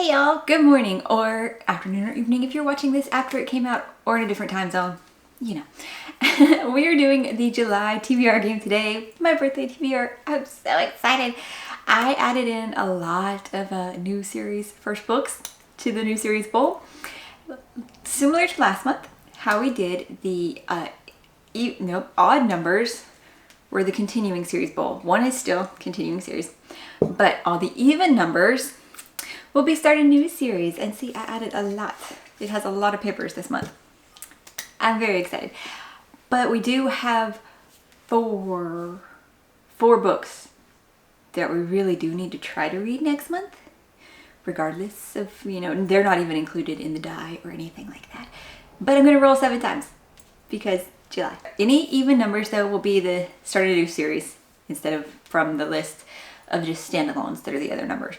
Hey y'all, good morning or afternoon or evening if you're watching this after it came out or in a different time zone, you know. We are doing the July TBR game today, my birthday TBR. I'm so excited. I added in a lot of new series first books to the new series bowl. Similar to last month, how we did the odd numbers were the continuing series bowl. One is still continuing series, but all the even numbers we'll be starting a new series. And see, I added a lot. It has a lot of papers this month. I'm very excited. But we do have four books that we really do need to try to read next month. Regardless of, they're not even included in the die or anything like that. But I'm going to roll 7 times because July. Any even numbers though will be the start of a new series instead of from the list of just standalones that are the other numbers.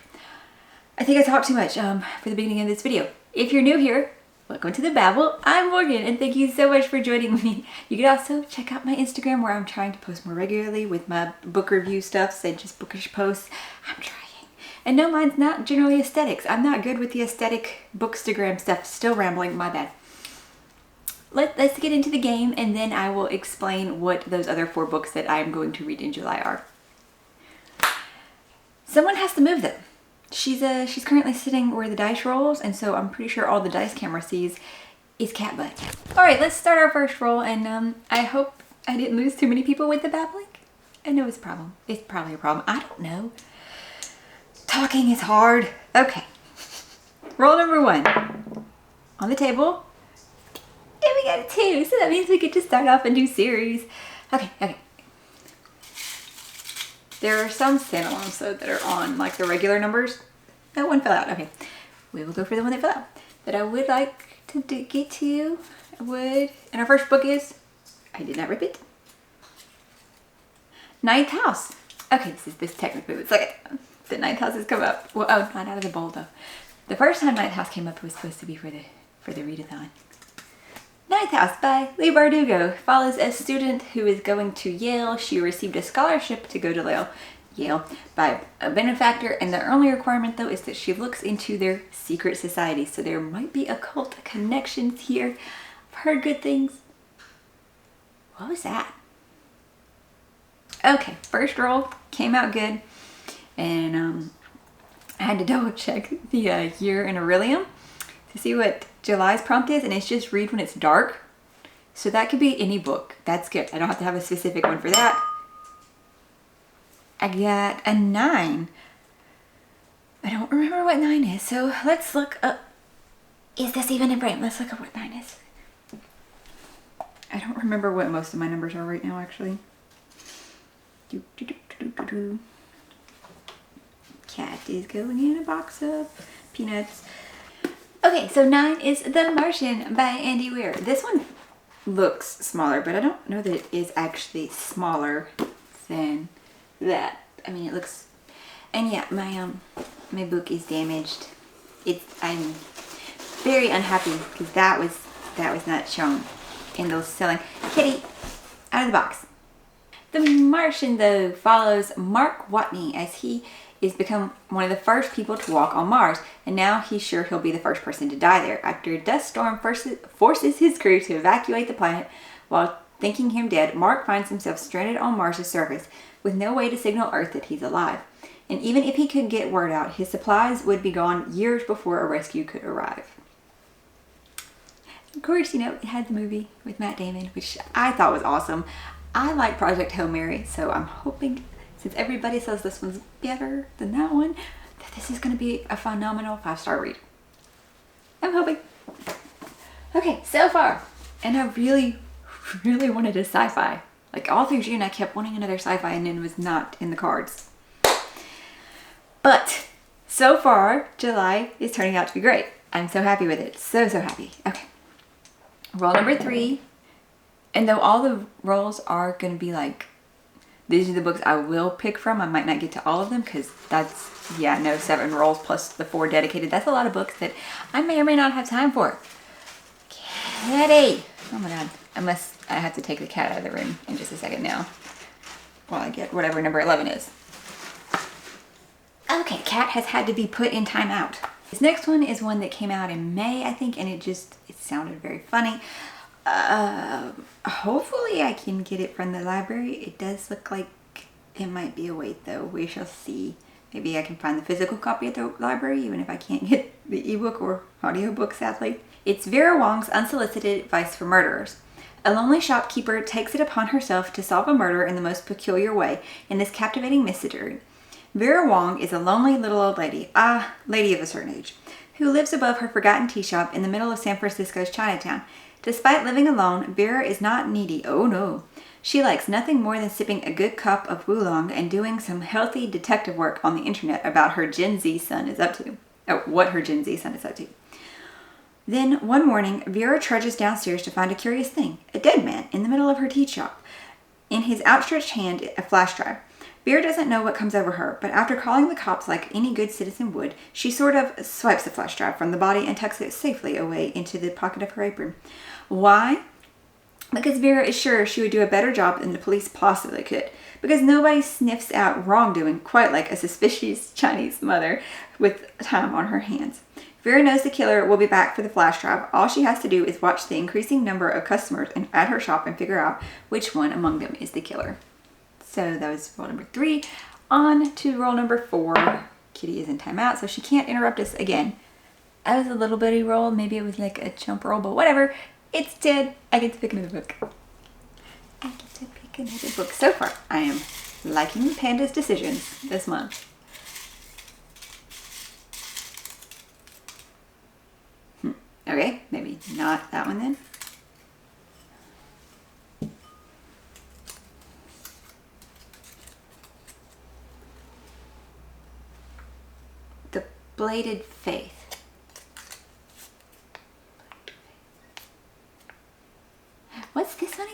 I think I talked too much for the beginning of this video. If you're new here, welcome to the Babble. I'm Morgan and thank you so much for joining me. You can also check out my Instagram where I'm trying to post more regularly with my book review stuff and just bookish posts. I'm trying. And no, mine's not generally aesthetics. I'm not good with the aesthetic bookstagram stuff. Still rambling, my bad. Let's get into the game and then I will explain what those other 4 books that I'm going to read in July are. Someone has to move them. She's currently sitting where the dice rolls, and so I'm pretty sure all the dice camera sees is cat butt. Alright, let's start our first roll, and I hope I didn't lose too many people with the babbling. I know it's a problem. It's probably a problem. I don't know. Talking is hard. Okay. Roll number 1. On the table. And we got a 2, so that means we get to start off a new series. Okay. There are some standalones though that are on like the regular numbers. That one fell out. Okay, we will go for the one that fell out. But I would like to get to, and our first book is, I did not rip it, Ninth House. Okay, this technically the second. The Ninth House has come up. Well, oh, not out of the bowl though. The first time Ninth House came up was supposed to be for the readathon. Ninth House by Leigh Bardugo follows a student who is going to Yale. She received a scholarship to go to Yale by a benefactor, and the only requirement though is that she looks into their secret society. So there might be occult connections here. I've heard good things. What was that? Okay, first roll came out good, and I had to double check the year in Aurelium to see what July's prompt is, and it's just read when it's dark. So that could be any book. That's good. I don't have to have a specific one for that. I got a 9. I don't remember what 9 is, so let's look up. Is this even in frame? Let's look up what 9 is. I don't remember what most of my numbers are right now, actually. Cat is going in a box of peanuts. Okay, so 9 is The Martian by Andy Weir. This one looks smaller, but I don't know that it is actually smaller than that. I mean, it looks, and yeah, my book is damaged. I'm very unhappy because that was not shown in those selling. Kitty, out of the box. The Martian though follows Mark Watney as he is become one of the first people to walk on Mars, and now he's sure he'll be the first person to die there after a dust storm forces his crew to evacuate the planet. While thinking him dead, Mark finds himself stranded on Mars' surface with no way to signal Earth that he's alive. And even if he could get word out, his supplies would be gone years before a rescue could arrive. Of course, it had the movie with Matt Damon, which I thought was awesome. I like Project Hail Mary, so I'm hoping, since everybody says this one's better than that one, that this is going to be a phenomenal 5-star read. I'm hoping. Okay, so far. And I really wanted a sci-fi. Like all through June, I kept wanting another sci-fi and it was not in the cards. But so far, July is turning out to be great. I'm so happy with it. So happy. Okay. Roll number 3. And though all the rolls are going to be like, these are the books I will pick from. I might not get to all of them because that's, 7 rolls plus the 4 dedicated. That's a lot of books that I may or may not have time for. Kitty! Oh my god. Unless I have to take the cat out of the room in just a second now. While I get whatever number 11 is. Okay, cat has had to be put in timeout. This next one is one that came out in May, I think, and it sounded very funny. Hopefully I can get it from the library. It does look like it might be a wait though. We shall see. Maybe I can find the physical copy at the library, even if I can't get the ebook or audiobook, sadly. It's Vera Wong's Unsolicited Advice for Murderers. A lonely shopkeeper takes it upon herself to solve a murder in the most peculiar way in this captivating mystery. Vera Wong is a lonely little old lady, lady of a certain age, who lives above her forgotten tea shop in the middle of San Francisco's Chinatown. Despite living alone, Vera is not needy. Oh no. She likes nothing more than sipping a good cup of oolong and doing some healthy detective work on the internet about her Gen Z son is up to. Oh, what her Gen Z son is up to. Then, one morning, Vera trudges downstairs to find a curious thing. A dead man in the middle of her tea shop. In his outstretched hand, a flash drive. Vera doesn't know what comes over her, but after calling the cops like any good citizen would, she sort of swipes the flash drive from the body and tucks it safely away into the pocket of her apron. Why? Because Vera is sure she would do a better job than the police possibly could. Because nobody sniffs out wrongdoing quite like a suspicious Chinese mother with time on her hands. Vera knows the killer will be back for the flash drive. All she has to do is watch the increasing number of customers at her shop and figure out which one among them is the killer. So that was roll number 3. On to roll number 4. Kitty is in timeout, so she can't interrupt us again. That was a little bitty roll. Maybe it was like a chump roll, but whatever. It's dead. I get to pick another book. I get to pick another book. So far, I am liking Panda's decisions this month. Okay, maybe not that one then. The Bladed Faith. What's this one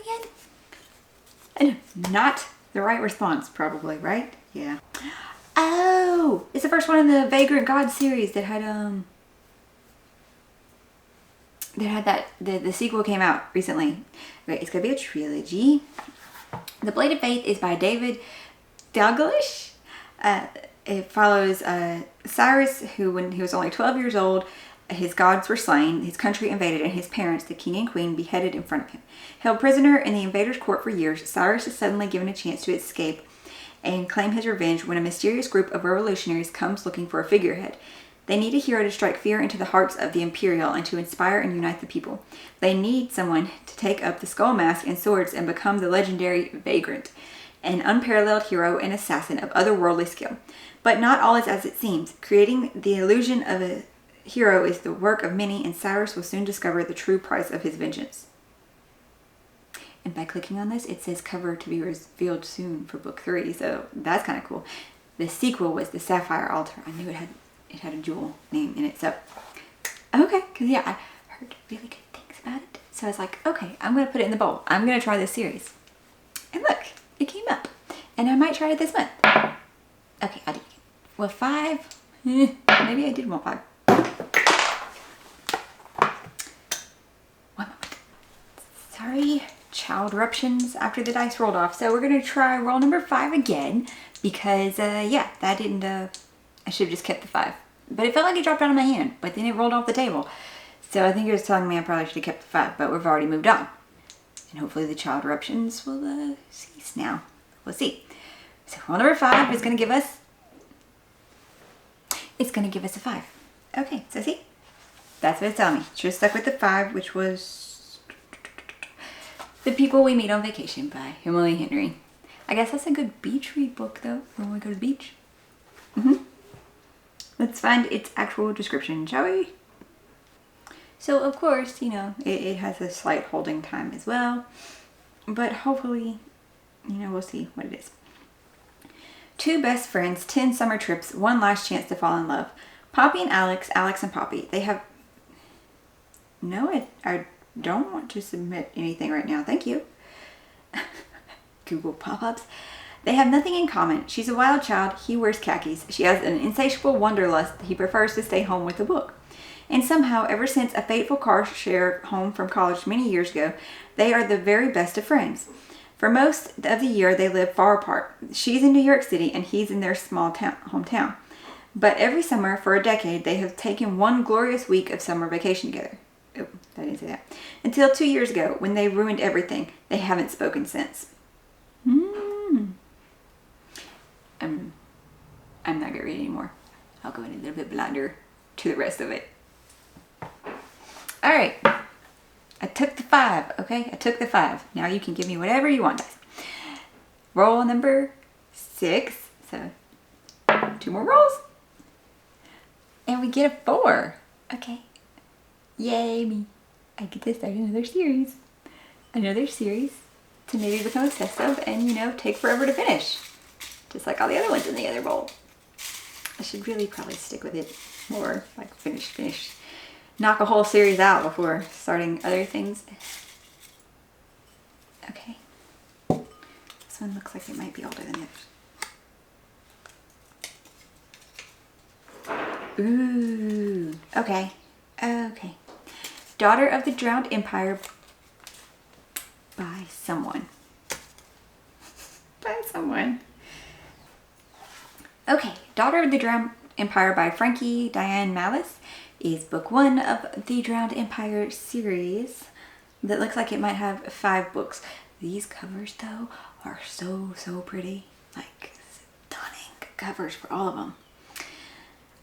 again? Not the right response, probably, right? Yeah. Oh, it's the first one in the Vagrant God series that had the sequel came out recently. Okay, it's gonna be a trilogy. The Bladed Faith is by David Dalglish. It follows Cyrus, who when he was only 12 years old, his gods were slain, his country invaded, and his parents, the king and queen, beheaded in front of him. Held prisoner in the invaders' court for years, Cyrus is suddenly given a chance to escape and claim his revenge when a mysterious group of revolutionaries comes looking for a figurehead. They need a hero to strike fear into the hearts of the Imperial and to inspire and unite the people. They need someone to take up the skull mask and swords and become the legendary Vagrant, an unparalleled hero and assassin of otherworldly skill. But not all is as it seems. Creating the illusion of a hero is the work of many, and Cyrus will soon discover the true price of his vengeance. And by clicking on this, it says cover to be revealed soon for book 3, so that's kind of cool. The sequel was The Sapphire Altar. I knew it had a jewel name in it, so okay, because yeah, I heard really good things about it. So I was like, okay, I'm going to put it in the bowl. I'm going to try this series. And look, it came up. And I might try it this month. Okay, I did. Well, 5. Maybe I did want 5. 1 moment. Sorry, child eruptions after the dice rolled off. So we're going to try roll number 5 again. Because, yeah, that didn't, I should have just kept the 5. But it felt like it dropped out of my hand. But then it rolled off the table. So I think it was telling me I probably should have kept the 5. But we've already moved on. And hopefully the child eruptions will cease now. We'll see. So roll number 5 is going to give us... It's going to give us a 5. Okay, so see? That's what it's telling me. Should have stuck with the 5, which was... The People We Meet on Vacation by Emily Henry. I guess that's a good beach read book, though, when we go to the beach. Let's find its actual description, shall we? So, of course, you know, it has a slight holding time as well. But hopefully, you know, we'll see what it is. 2 best friends, 10 summer trips, 1 last chance to fall in love. Poppy and Alex, Alex and Poppy. They have... No, I don't want to submit anything right now. Thank you. Google pop-ups. They have nothing in common. She's a wild child. He wears khakis. She has an insatiable wanderlust. He prefers to stay home with a book. And somehow, ever since a fateful car share home from college many years ago, they are the very best of friends. For most of the year, they live far apart. She's in New York City, and he's in their small hometown. But every summer for a decade, they have taken one glorious week of summer vacation together. Oh, I didn't say that. Until 2 years ago, when they ruined everything. They haven't spoken since. I'm not going to read anymore. I'll go in a little bit blinder to the rest of it. All right. I took the 5, okay? I took the 5. Now you can give me whatever you want, guys. Roll number 6. So 2 more rolls. And we get a 4. Okay. Yay me. I get to start another series. Another series to maybe become obsessive and, you know, take forever to finish. Just like all the other ones in the other bowl. I should really probably stick with it more. Like finish. Knock a whole series out before starting other things. Okay. This one looks like it might be older than the others. Ooh. Okay. Okay. Daughter of the Drowned Empire by someone. By someone. Okay. Daughter of the Drowned Empire by Frankie Diane Malice is book 1 of the Drowned Empire series that looks like it might have 5 books. These covers, though, are so pretty. Like, stunning covers for all of them.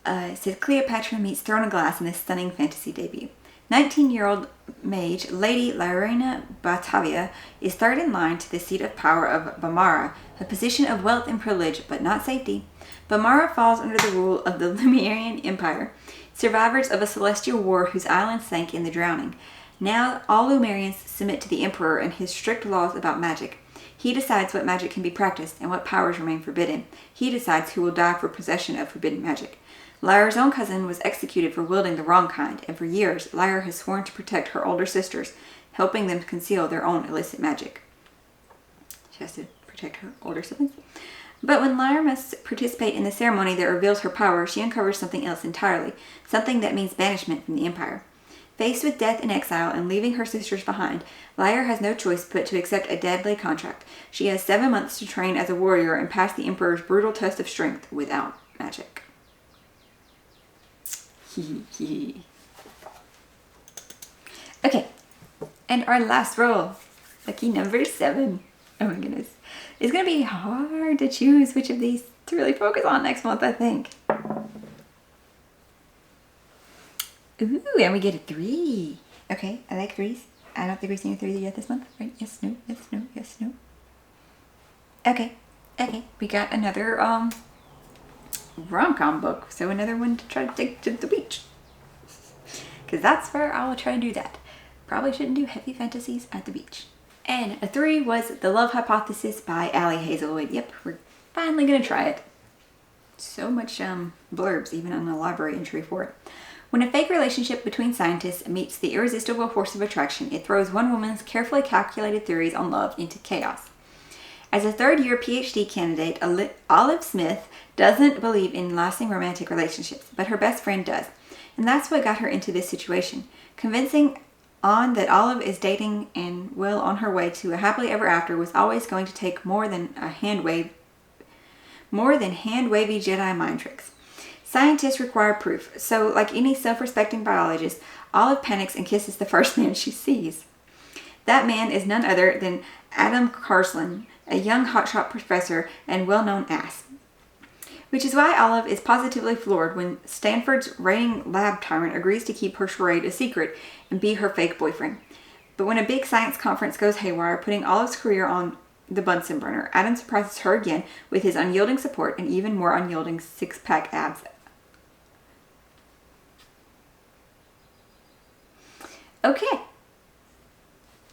It says Cleopatra meets Throne of Glass in this stunning fantasy debut. 19-year-old mage Lady Lyrena Batavia is third in line to the seat of power of Bamara, a position of wealth and privilege, but not safety. Bamara falls under the rule of the Lemurian Empire, survivors of a celestial war whose island sank in the drowning. Now all Lumerians submit to the Emperor and his strict laws about magic. He decides what magic can be practiced and what powers remain forbidden. He decides who will die for possession of forbidden magic. Lyra's own cousin was executed for wielding the wrong kind, and for years, Lyra has sworn to protect her older sisters, helping them conceal their own illicit magic. She has to protect her older siblings. But when Lyra must participate in the ceremony that reveals her power, she uncovers something else entirely, something that means banishment from the Empire. Faced with death and exile and leaving her sisters behind, Lyra has no choice but to accept a deadly contract. She has 7 months to train as a warrior and pass the Emperor's brutal test of strength without magic. Okay, and our last roll, lucky number 7. Oh my goodness. It's going to be hard to choose which of these to really focus on next month, I think. Ooh, and we get a 3. Okay, I like 3s. I don't think we've seen a 3 yet this month, right? Yes, no, yes, no, yes, no. Okay, we got another rom-com book, so another one to try to take to the beach. Because that's where I will try to do that. Probably shouldn't do heavy fantasies at the beach. And a 3 was The Love Hypothesis by Allie Hazelwood. Yep, we're finally going to try it. So much blurbs, even on the library entry for it. When a fake relationship between scientists meets the irresistible force of attraction, it throws one woman's carefully calculated theories on love into chaos. As a third-year PhD candidate, Olive Smith doesn't believe in lasting romantic relationships, but her best friend does. And that's what got her into this situation. Convincing On that Olive is dating and well on her way to a happily ever after was always going to take more than hand-wavy Jedi mind tricks. Scientists require proof, so like any self-respecting biologist, Olive panics and kisses the first man she sees. That man is none other than Adam Carsland, a young hotshot professor and well-known ass. Which is why Olive is positively floored when Stanford's reigning lab tyrant agrees to keep her charade a secret and be her fake boyfriend. But when a big science conference goes haywire, putting Olive's career on the Bunsen burner, Adam surprises her again with his unyielding support and even more unyielding six-pack abs. Okay.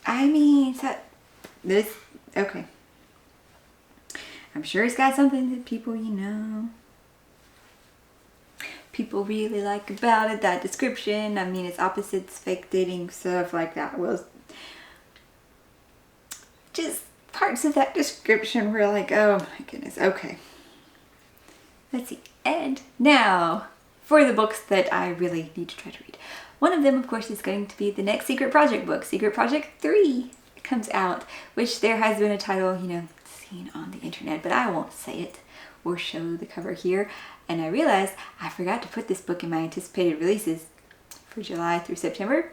I mean, okay. I'm sure it's got something that people really like about it, that description. I mean, it's opposites, fake dating, stuff like that. Well, just parts of that description were like, oh my goodness, okay. Let's see. And now, for the books that I really need to try to read. One of them, of course, is going to be the next Secret Project book. Secret Project 3 comes out, which there has been a title, seen on the internet, but I won't say it or show the cover here. and I realized I forgot to put this book in my anticipated releases for July through September.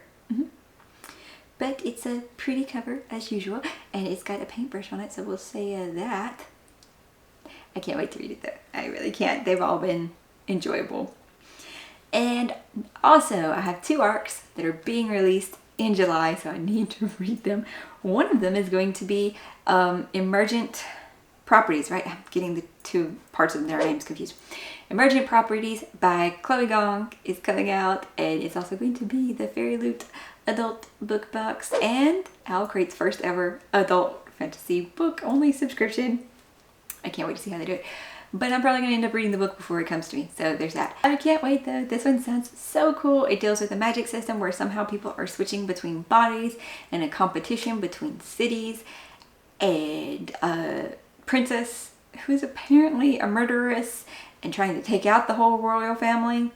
But it's a pretty cover as usual, and it's got a paintbrush on it, so we'll say that. I can't wait to read it though. I really can't. They've all been enjoyable. And also I have 2 arcs that are being released in July, so I need to read them. One of them is going to be Emergent Properties, right? I'm getting the 2 parts of their names confused. Emergent Properties by Chloe Gong is coming out, and it's also going to be the Fairy Loot adult book box and Owl Crate's first ever adult fantasy book only subscription. I can't wait to see how they do it. But I'm probably going to end up reading the book before it comes to me. So there's that. I can't wait though. This one sounds so cool. It deals with a magic system where somehow people are switching between bodies and a competition between cities. And a princess who's apparently a murderess and trying to take out the whole royal family.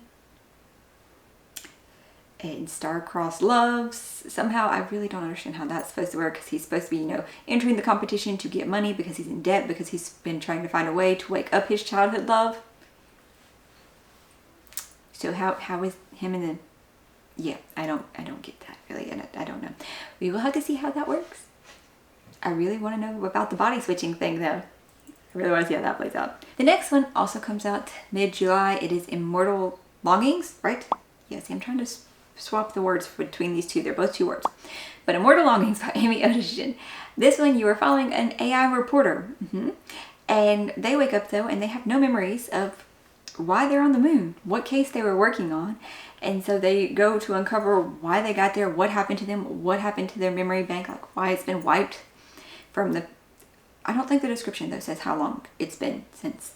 And star-crossed loves. Somehow I really don't understand how that's supposed to work, because he's supposed to be, you know, entering the competition to get money because he's in debt, because he's been trying to find a way to wake up his childhood love. So how is him in the... Yeah, I don't get that really, and I don't know. We will have to see how that works. I really want to know about the body switching thing though. I really want to see how that plays out. The next one also comes out mid-July. It is Immortal Longings, right? Yes, I'm trying to swap the words between these 2. They're both 2 words. But Immortal Longings by Amy Otishin. This one, you are following an AI reporter. And they wake up though, and they have no memories of why they're on the moon, what case they were working on. And so they go to uncover why they got there, what happened to them, what happened to their memory bank, like why it's been wiped from the... I don't think the description though says how long it's been since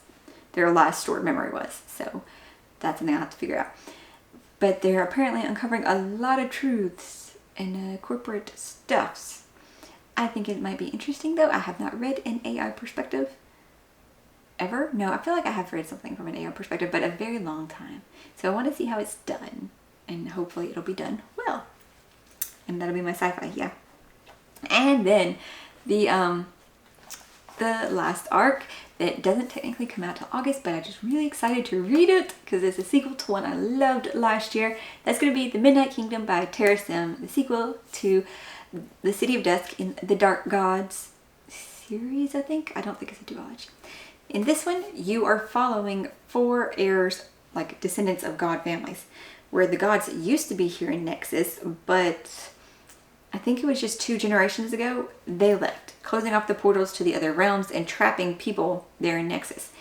their last stored memory was. So that's something I'll have to figure out. But they're apparently uncovering a lot of truths and corporate stuffs. I think it might be interesting though. I have not read an AI perspective ever. No, I feel like I have read something from an AI perspective, but a very long time. So I want to see how it's done, and hopefully it'll be done well. And that'll be my sci-fi, yeah. And then the last arc that doesn't technically come out till August, but I'm just really excited to read it because it's a sequel to one I loved last year. That's going to be The Midnight Kingdom by Tara Sim, the sequel to The City of Dusk in the Dark Gods series, I think. I don't think it's a duology. In this one, you are following 4 heirs, like descendants of god families, where the gods used to be here in Nexus, but I think it was just 2 generations ago, they left, closing off the portals to the other realms and trapping people there in Nexus.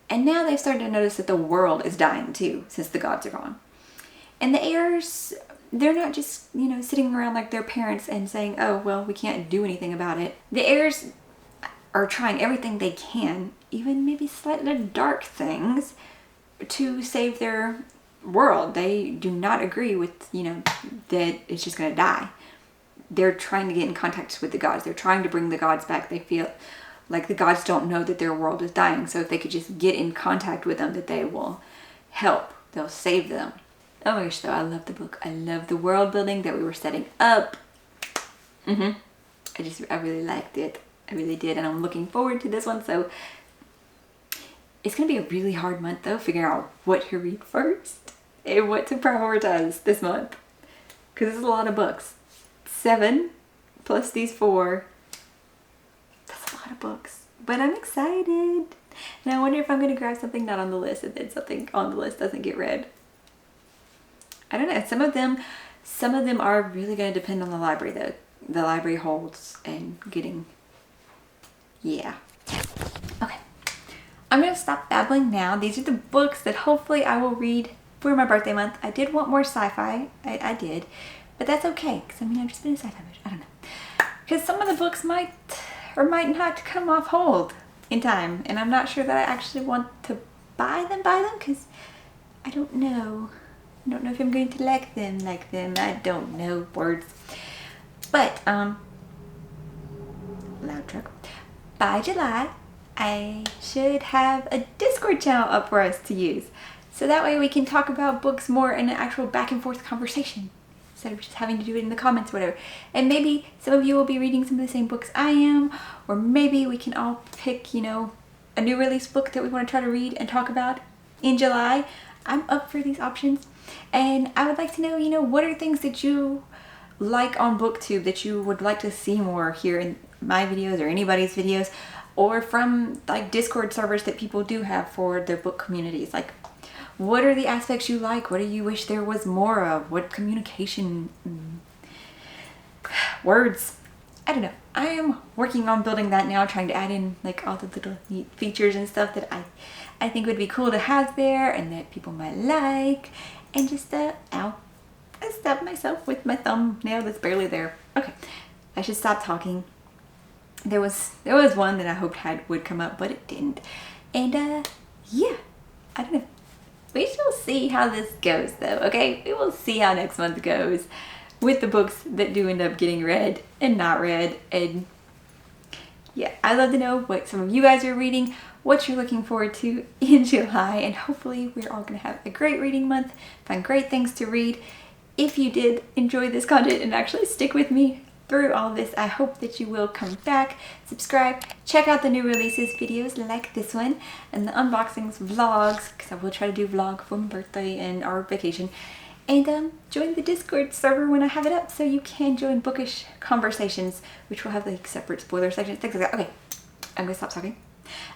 And now they've started to notice that the world is dying too, since the gods are gone. And the heirs, they're not just, you know, sitting around like their parents and saying, oh, well, we can't do anything about it. The heirs are trying everything they can, even maybe slightly dark things, to save their world. They do not agree with, you know, that it's just going to die. They're trying to get in contact with the gods. They're trying to bring the gods back. They feel like the gods don't know that their world is dying. So if they could just get in contact with them, that they will help. They'll save them. Oh my gosh, though, I love the book. I love the world building that we were setting up. I really liked it. I really did. And I'm looking forward to this one. So it's going to be a really hard month, though, figuring out what to read first and what to prioritize this month. Because there's a lot of books. 7 plus these 4. That's a lot of books. But I'm excited. And I wonder if I'm going to grab something not on the list and then something on the list doesn't get read. I don't know. Some of them are really going to depend on the library that the library holds and getting... Yeah. Okay. I'm going to stop babbling now. These are the books that hopefully I will read for my birthday month. I did want more sci-fi. I did. But that's okay, because I mean, I've just been in sci-fi mood. I don't know. Because some of the books might or might not come off hold in time. And I'm not sure that I actually want to buy them, because I don't know. I don't know if I'm going to like them. I don't know words. But, loud truck. By July, I should have a Discord channel up for us to use. So that way we can talk about books more in an actual back and forth conversation, instead of just having to do it in the comments or whatever. And maybe some of you will be reading some of the same books I am, or maybe we can all pick, you know, a new release book that we want to try to read and talk about. in July, I'm up for these options. And I would like to know, what are things that you like on BookTube that you would like to see more here in my videos or anybody's videos, or from like Discord servers that people do have for their book communities. Like, what are the aspects you like? What do you wish there was more of? What communication words? I don't know. I am working on building that now, trying to add in like all the little neat features and stuff that I think would be cool to have there and that people might like. And just ow, I stabbed myself with my thumbnail that's barely there. Okay, I should stop talking. There was one that I hoped would come up, but it didn't. And yeah, I don't know. We shall see how this goes though, okay? We will see how next month goes with the books that do end up getting read and not read. And yeah, I'd love to know what some of you guys are reading, what you're looking forward to in July, and hopefully we're all gonna have a great reading month, find great things to read. If you did enjoy this content and actually stick with me through all this, I hope that you will come back, subscribe, check out the new releases videos like this one, and the unboxings, vlogs, because I will try to do vlog for my birthday and our vacation, and join the Discord server when I have it up so you can join bookish conversations, which will have like separate spoiler sections, things like that. Okay, I'm gonna stop talking.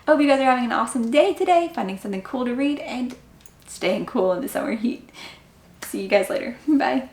I hope you guys are having an awesome day today, finding something cool to read, and staying cool in the summer heat. See you guys later. Bye.